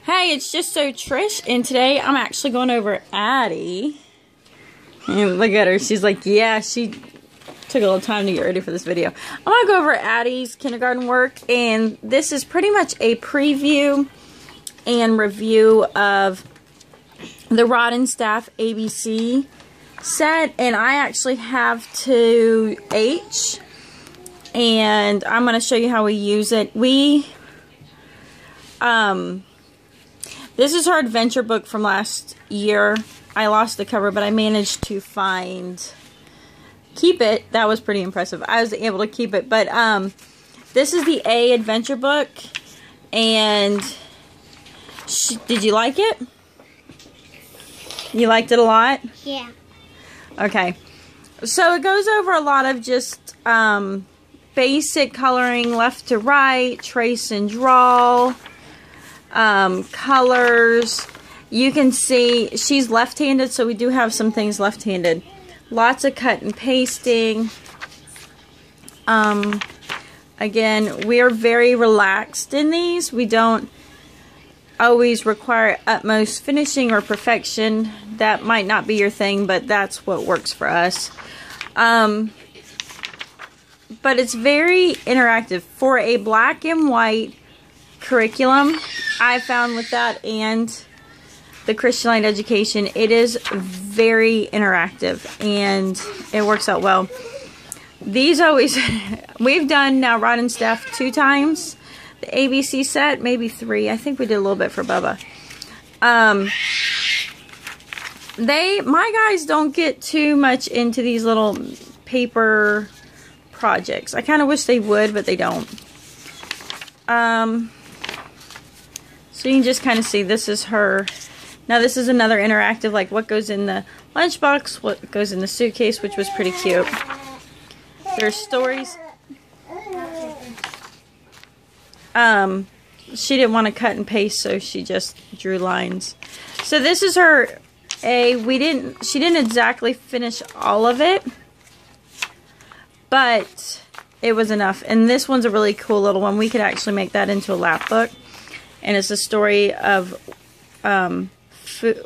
Hey, it's just so Trish, and today I'm actually going over Addie. And look at her, she's like, yeah, she took a little time to get ready for this video. I'm going to go over Addie's kindergarten work, and this is pretty much a preview and review of the Rod and Staff ABC set, and I actually have to H, and I'm going to show you how we use it. This is her adventure book from last year. I lost the cover, but I managed to keep it. That was pretty impressive. I was able to keep it, but this is the A adventure book, and did you like it? You liked it a lot? Yeah. Okay. So it goes over a lot of just basic coloring, left to right, trace and draw, colors. You can see she's left-handed, so we do have some things left-handed. Lots of cut and pasting. Again, we are very relaxed in these. We don't always require utmost finishing or perfection. That might not be your thing, but that's what works for us. But it's very interactive. For a black and white curriculum, I found with that and the Christian Light Education, it is very interactive and it works out well. These always, we've done now Rod and Staff 2 times. The ABC set, maybe 3. I think we did a little bit for Bubba. My guys don't get too much into these little paper projects. I kind of wish they would, but they don't. So you can just kind of see this is her. Now this is another interactive, like what goes in the lunchbox, what goes in the suitcase, which was pretty cute. There's stories. She didn't want to cut and paste, so she just drew lines. So this is her A. She didn't exactly finish all of it, but it was enough. And this one's a really cool little one. We could actually make that into a lap book. And it's a story of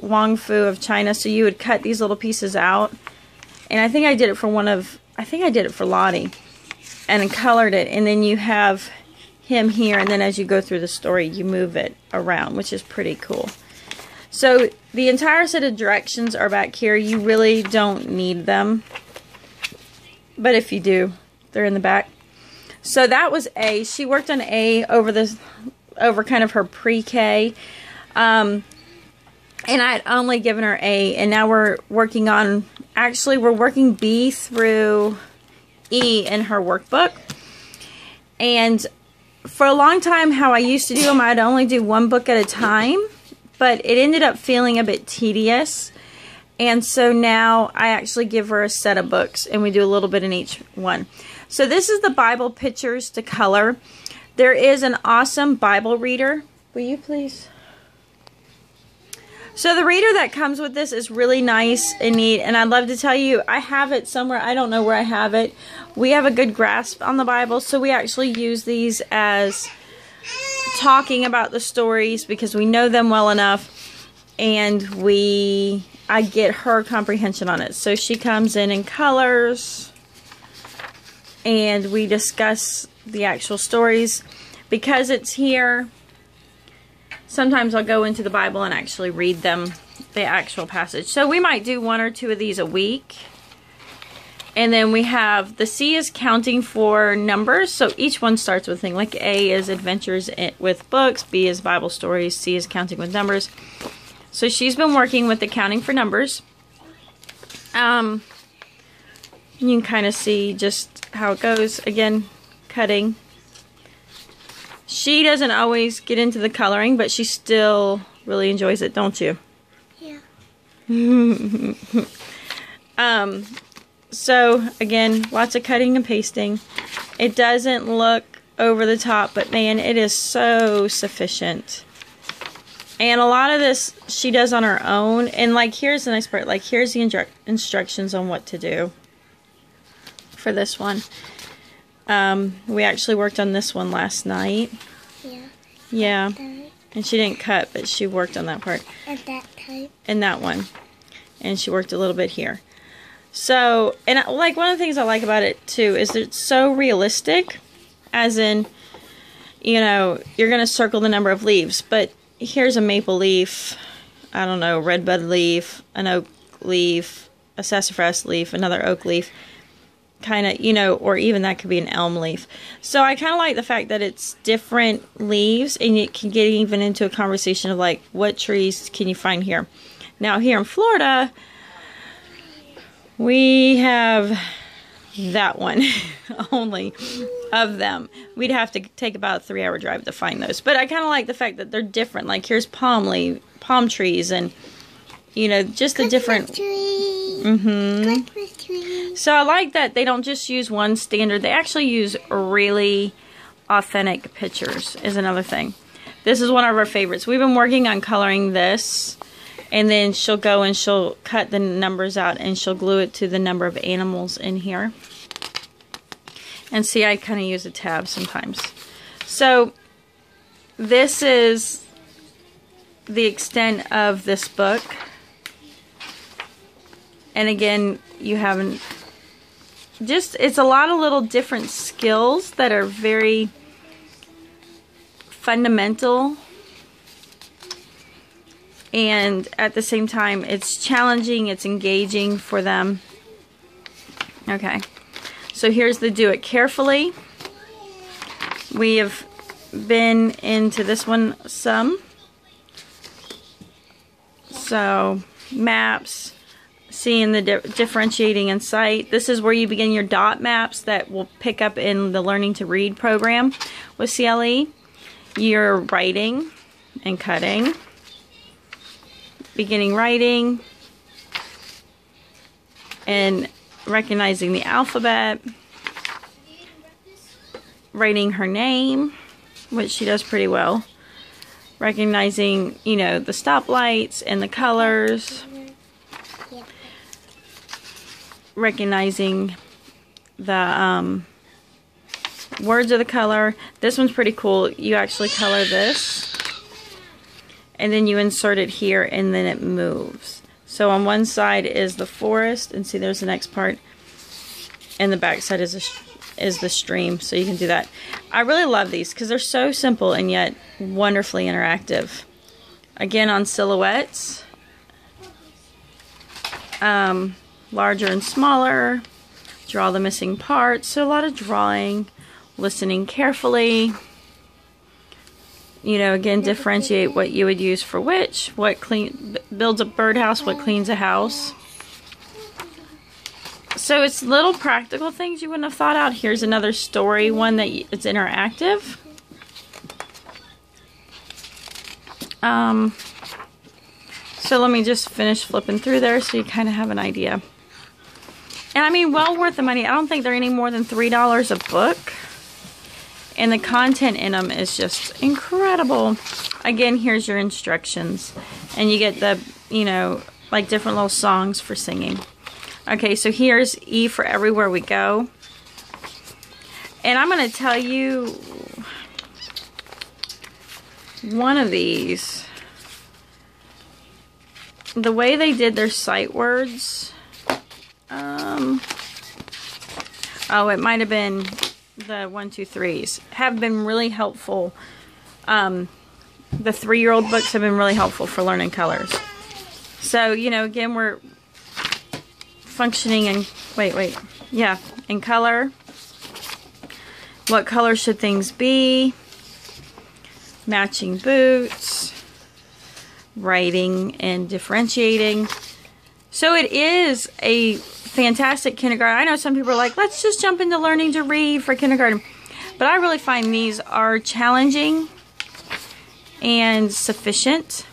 Wong of China. So you would cut these little pieces out. And I think I did it for Lottie. And colored it. And then you have him here. And then as you go through the story, you move it around, which is pretty cool. So the entire set of directions are back here. You really don't need them. But if you do, they're in the back. So that was A. She worked on A over kind of her pre-K. And I'd only given her A, and now we're working on, actually we're working B through E in her workbook. And for a long time, how I used to do them, I'd only do one book at a time, but it ended up feeling a bit tedious. And so now I actually give her a set of books, and we do a little bit in each one. So this is the Bible pictures to color. There is an awesome Bible reader. Will you please? So the reader that comes with this is really nice and neat, and I'd love to tell you, I have it somewhere. I don't know where I have it. We have a good grasp on the Bible, so we actually use these as talking about the stories because we know them well enough, and I get her comprehension on it. So she comes in colors, and we discuss the actual stories. Because it's here, sometimes I'll go into the Bible and actually read them, the actual passage. So we might do 1 or 2 of these a week. And then we have, the C is counting for numbers. So each one starts with a thing. Like A is adventures with books, B is Bible stories, C is counting with numbers. So she's been working with the counting for numbers. You can kind of see just how it goes. Again, cutting. She doesn't always get into the coloring, but she still really enjoys it, don't you? Yeah. So, again, lots of cutting and pasting. It doesn't look over the top, but man, it is so sufficient. And a lot of this she does on her own. And like, here's the nice part. Like, here's the instructions on what to do for this one. We actually worked on this one last night. Yeah. Yeah. And she didn't cut, but she worked on that part. At that type. And that one. And she worked a little bit here. So, and like one of the things I like about it too is that it's so realistic. As in, you know, you're going to circle the number of leaves. But here's a maple leaf. I don't know, redbud leaf, an oak leaf, a sassafras leaf, another oak leaf. Kind of, you know, or even that could be an elm leaf. So I kind of like the fact that it's different leaves, and it can get even into a conversation of like, what trees can you find here? Now here in Florida, we have that one only of them. We'd have to take about a 3-hour drive to find those. But I kind of like the fact that they're different. Like here's palm trees, and you know, just the different. Christmas tree. So I like that they don't just use one standard. They actually use really authentic pictures is another thing. This is one of our favorites. We've been working on coloring this, and then she'll go and she'll cut the numbers out and she'll glue it to the number of animals in here. And see, I kind of use a tab sometimes. So this is the extent of this book. And again, you haven't just, it's a lot of little different skills that are very fundamental. And at the same time, it's challenging, it's engaging for them. Okay, so here's the do it carefully. We have been into this one some. So, maps. Seeing the differentiating in sight. This is where you begin your dot maps that will pick up in the Learning to Read program with CLE. You're writing and cutting. Beginning writing. And recognizing the alphabet. Writing her name, which she does pretty well. Recognizing, you know, the stoplights and the colors. Recognizing the words of the color. This one's pretty cool. You actually color this, and then you insert it here, and then it moves. So on one side is the forest, and see there's the next part, and the back side is the stream. So you can do that. I really love these because they're so simple and yet wonderfully interactive. Again, on silhouettes. Larger and smaller, draw the missing parts, so a lot of drawing, listening carefully, you know, again, differentiate what you would use for which, what builds a birdhouse, what cleans a house. So it's little practical things you wouldn't have thought out. Here's another story, one that it's interactive. So let me just finish flipping through there so you kind of have an idea. And I mean, well worth the money. I don't think they're any more than $3 a book. And the content in them is just incredible. Again, here's your instructions. And you get the, you know, like different little songs for singing. Okay, so here's E for Everywhere We Go. And I'm going to tell you one of these. The way they did their sight words. Oh, it might have been the 1, 2, 3s. Have been really helpful. The 3-year-old books have been really helpful for learning colors. So, you know, again, we're functioning in, in color. What color should things be? Matching boots. Writing and differentiating. So it is a fantastic kindergarten. I know some people are like, let's just jump into Learning to Read for kindergarten. But I really find these are challenging and sufficient.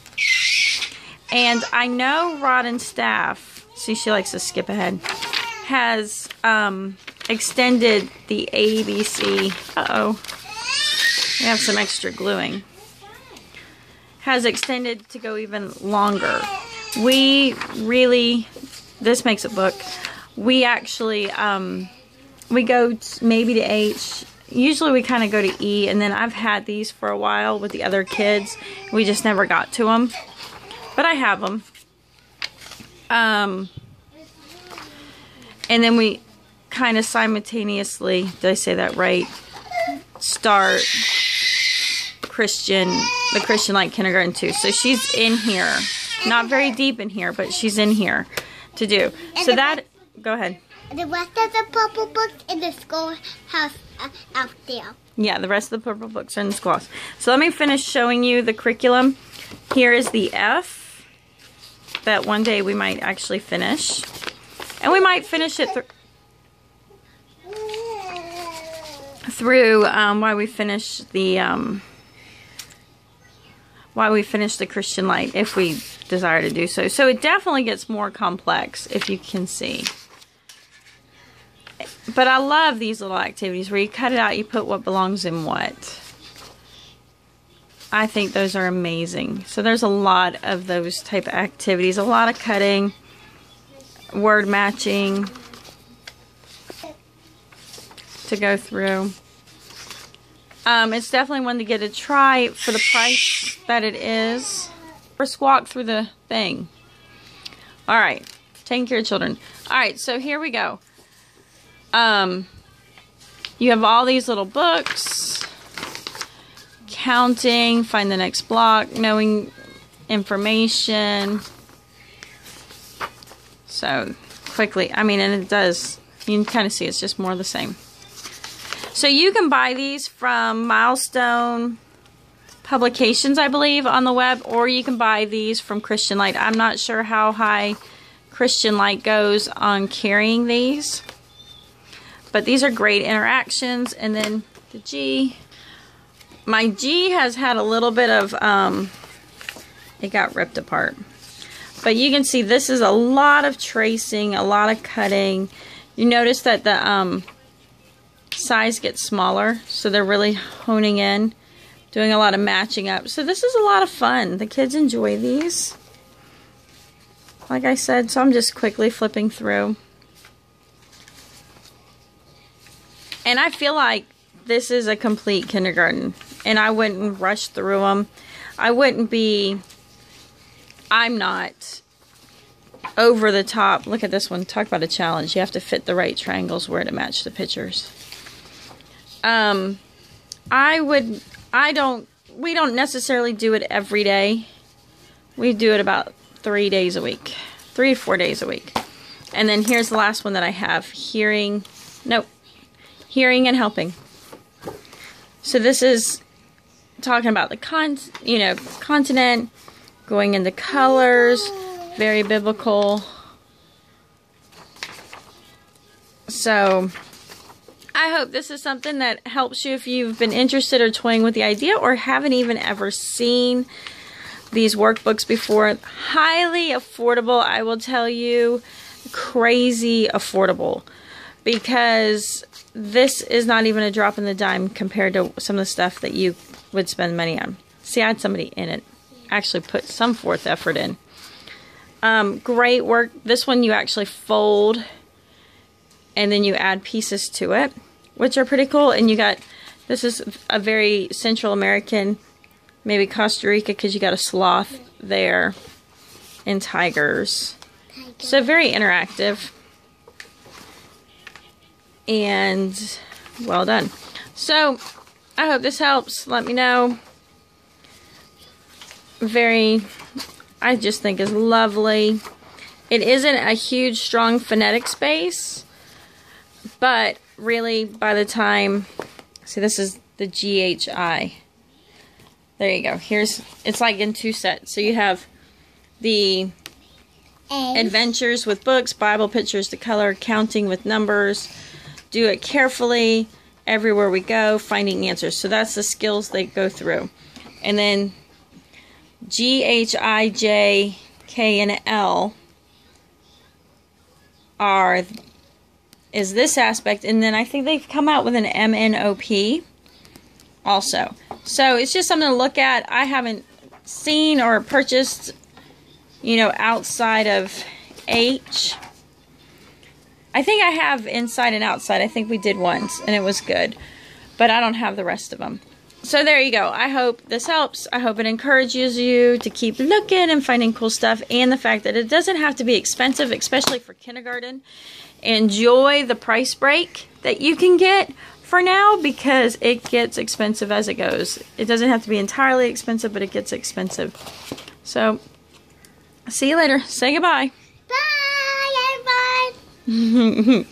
And I know Rod and Staff, see, she likes to skip ahead, has extended the ABC. Uh-oh. We have some extra gluing. Has extended to go even longer. We really, this makes a book. We actually, we go maybe to H, usually we kind of go to E, and then I've had these for a while with the other kids. We just never got to them. But I have them. And then we kind of simultaneously, did I say that right? Start the Christian Light Kindergarten too. So she's in here. Not very deep in here, but she's in here to do. So that, go ahead. The rest of the purple books in the schoolhouse out there. Yeah, the rest of the purple books are in the schoolhouse. So let me finish showing you the curriculum. Here is the F that one day we might actually finish. And we might finish it through why we finish the Christian Light, if we desire to do so. So it definitely gets more complex, if you can see. But I love these little activities where you cut it out, you put what belongs in what. I think those are amazing. So there's a lot of those type of activities, a lot of cutting, word matching to go through. It's definitely one to get a try for the price that it is. Or squawk through the thing. Alright, taking care of children. Alright, so here we go. You have all these little books. Counting, find the next block, knowing information. So, quickly, I mean, and it does, you can kind of see it's just more of the same. So you can buy these from Milestone Publications, I believe, on the web, or you can buy these from Christian Light. I'm not sure how high Christian Light goes on carrying these, but these are great interactions. And then the G. My G has had a little bit of, it got ripped apart. But you can see this is a lot of tracing, a lot of cutting. You notice that the size gets smaller, so they're really honing in, doing a lot of matching up. So this is a lot of fun. The kids enjoy these. Like I said, so I'm just quickly flipping through. And I feel like this is a complete kindergarten. And I wouldn't rush through them. I'm not over the top. Look at this one. Talk about a challenge. You have to fit the right triangles where to match the pictures. We don't necessarily do it every day. We do it about 3 days a week. 3 to 4 days a week. And then here's the last one that I have. Hearing and helping. So this is talking about the continent, going into colors, very biblical. So I hope this is something that helps you if you've been interested or toying with the idea or haven't even ever seen these workbooks before. Highly affordable, I will tell you. Crazy affordable. Because this is not even a drop in the dime compared to some of the stuff that you would spend money on. See, I had somebody in it actually put some forth effort in. Great work. This one you actually fold and then you add pieces to it, which are pretty cool. And you got, this is a very Central American, maybe Costa Rica, because you got a sloth there and tigers. So very interactive. And well done. So I hope this helps. Let me know. I just think is lovely. It isn't a huge, strong phonetic space, but really by the time, see, this is the GHI. There you go. It's like in 2 sets. So you have the adventures with books, Bible pictures to color, counting with numbers, do it carefully, everywhere we go, finding answers. So that's the skills they go through. And then G, H, I, J, K, and L is this aspect. And then I think they've come out with an M, N, O, P also. So it's just something to look at. I haven't seen or purchased, outside of H. I think I have inside and outside. I think we did once, and it was good. but I don't have the rest of them. So there you go. I hope this helps. I hope it encourages you to keep looking and finding cool stuff, and the fact that it doesn't have to be expensive, especially for kindergarten. Enjoy the price break that you can get for now, because it gets expensive as it goes. It doesn't have to be entirely expensive, but it gets expensive. So, see you later. Say goodbye. Bye, everyone.